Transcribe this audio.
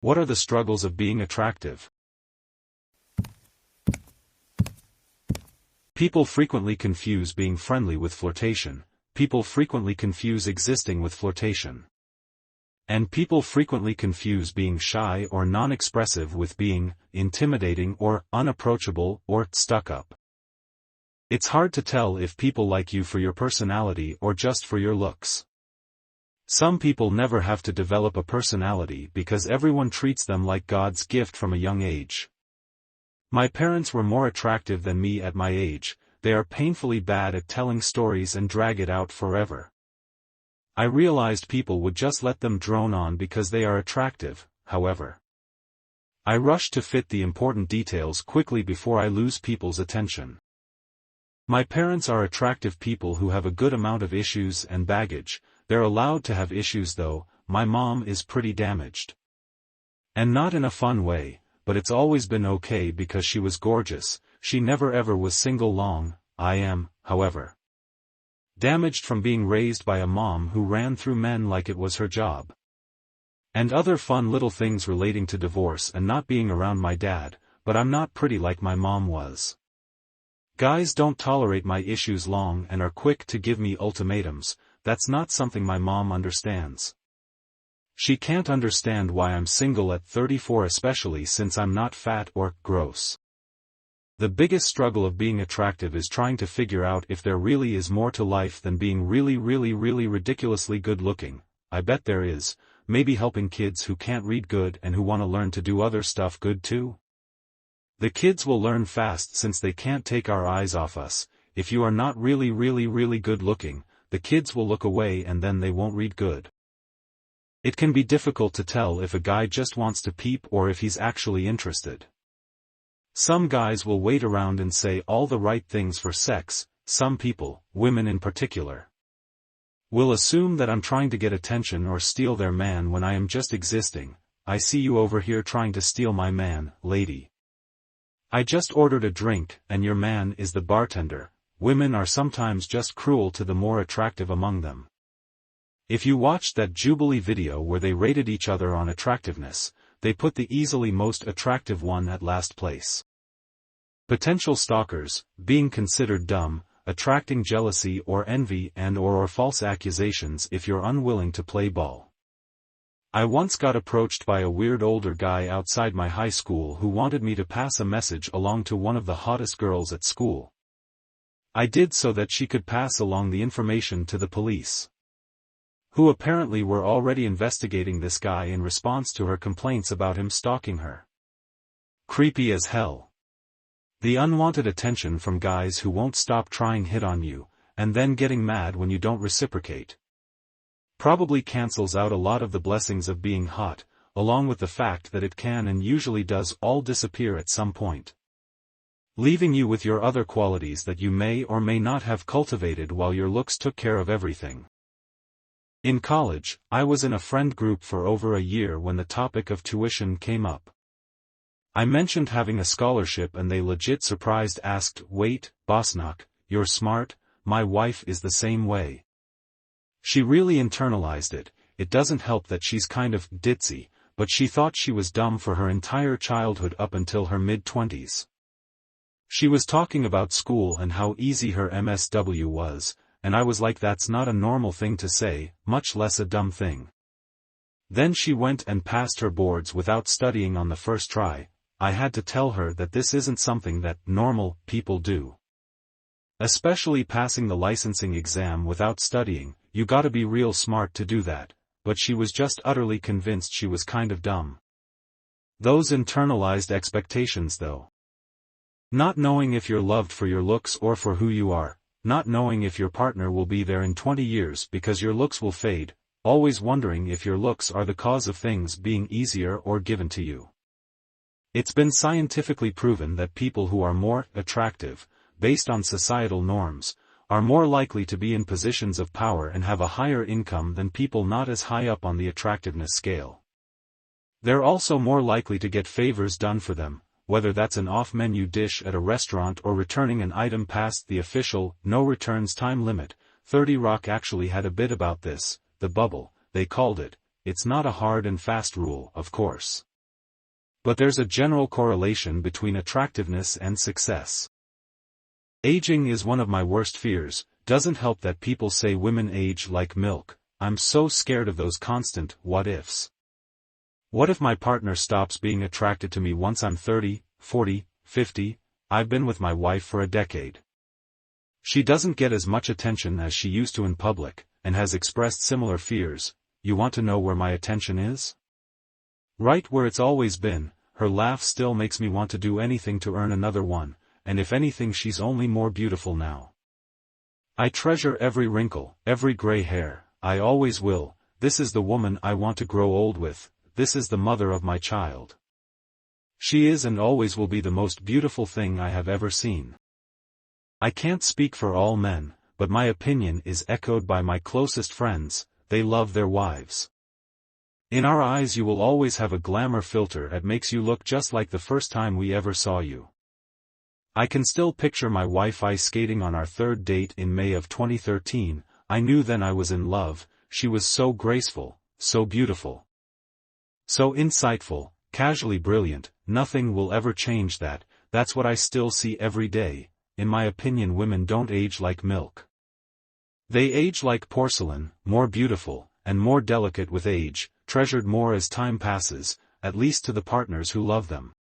What are the struggles of being attractive? People frequently confuse being friendly with flirtation. People frequently confuse existing with flirtation. And people frequently confuse being shy or non-expressive with being intimidating or unapproachable or stuck-up. It's hard to tell if people like you for your personality or just for your looks. Some people never have to develop a personality because everyone treats them like God's gift from a young age. My parents were more attractive than me at my age. They are painfully bad at telling stories and drag it out forever. I realized people would just let them drone on because they are attractive, however. I rush to fit the important details quickly before I lose people's attention. My parents are attractive people who have a good amount of issues and baggage. They're allowed to have issues though. My mom is pretty damaged. And not in a fun way, but it's always been okay because she was gorgeous. She never ever was single long. I am, however, damaged from being raised by a mom who ran through men like it was her job. And other fun little things relating to divorce and not being around my dad, but I'm not pretty like my mom was. Guys don't tolerate my issues long and are quick to give me ultimatums. That's not something my mom understands. She can't understand why I'm single at 34, especially since I'm not fat or gross. The biggest struggle of being attractive is trying to figure out if there really is more to life than being really ridiculously good looking. I bet there is, maybe helping kids who can't read good and who want to learn to do other stuff good too. The kids will learn fast since they can't take our eyes off us. If you are not really good looking, the kids will look away and then they won't read good. It can be difficult to tell if a guy just wants to peep or if he's actually interested. Some guys will wait around and say all the right things for sex. Some people, women in particular, will assume that I'm trying to get attention or steal their man when I am just existing. I see you over here trying to steal my man, lady. I just ordered a drink, and your man is the bartender. Women are sometimes just cruel to the more attractive among them. If you watched that Jubilee video where they rated each other on attractiveness, they put the easily most attractive one at last place. Potential stalkers, being considered dumb, attracting jealousy or envy and/or false accusations if you're unwilling to play ball. I once got approached by a weird older guy outside my high school who wanted me to pass a message along to one of the hottest girls at school. I did so that she could pass along the information to the police, who apparently were already investigating this guy in response to her complaints about him stalking her. Creepy as hell. The unwanted attention from guys who won't stop trying hit on you, and then getting mad when you don't reciprocate, probably cancels out a lot of the blessings of being hot, along with the fact that it can and usually does all disappear at some point, leaving you with your other qualities that you may or may not have cultivated while your looks took care of everything. In college, I was in a friend group for over a year when the topic of tuition came up. I mentioned having a scholarship and they legit surprised asked, "Wait, Bosnock, you're smart? My wife is the same way." She really internalized it. It doesn't help that she's kind of ditzy, but she thought she was dumb for her entire childhood up until her mid-20s. She was talking about school and how easy her MSW was, and I was like, that's not a normal thing to say, much less a dumb thing. Then she went and passed her boards without studying on the first try. I had to tell her that this isn't something that normal people do. Especially passing the licensing exam without studying, you gotta be real smart to do that, but she was just utterly convinced she was kind of dumb. Those internalized expectations though. Not knowing if you're loved for your looks or for who you are, not knowing if your partner will be there in 20 years because your looks will fade, always wondering if your looks are the cause of things being easier or given to you. It's been scientifically proven that people who are more attractive, based on societal norms, are more likely to be in positions of power and have a higher income than people not as high up on the attractiveness scale. They're also more likely to get favors done for them, whether that's an off-menu dish at a restaurant or returning an item past the official, no returns time limit. 30 Rock actually had a bit about this, the bubble, they called it. It's not a hard and fast rule, of course. But there's a general correlation between attractiveness and success. Aging is one of my worst fears. Doesn't help that people say women age like milk. I'm so scared of those constant what-ifs. What if my partner stops being attracted to me once I'm 30, 40, 50? I've been with my wife for a decade. She doesn't get as much attention as she used to in public, and has expressed similar fears. You want to know where my attention is? Right where it's always been. Her laugh still makes me want to do anything to earn another one, and if anything she's only more beautiful now. I treasure every wrinkle, every gray hair. I always will. This is the woman I want to grow old with. This is the mother of my child. She is and always will be the most beautiful thing I have ever seen. I can't speak for all men, but my opinion is echoed by my closest friends. They love their wives. In our eyes you will always have a glamour filter that makes you look just like the first time we ever saw you. I can still picture my wife ice skating on our third date in May of 2013. I knew then I was in love. She was so graceful, so beautiful, so insightful, casually brilliant. Nothing will ever change that. That's what I still see every day. In my opinion, women don't age like milk. They age like porcelain, more beautiful, and more delicate with age, treasured more as time passes, at least to the partners who love them.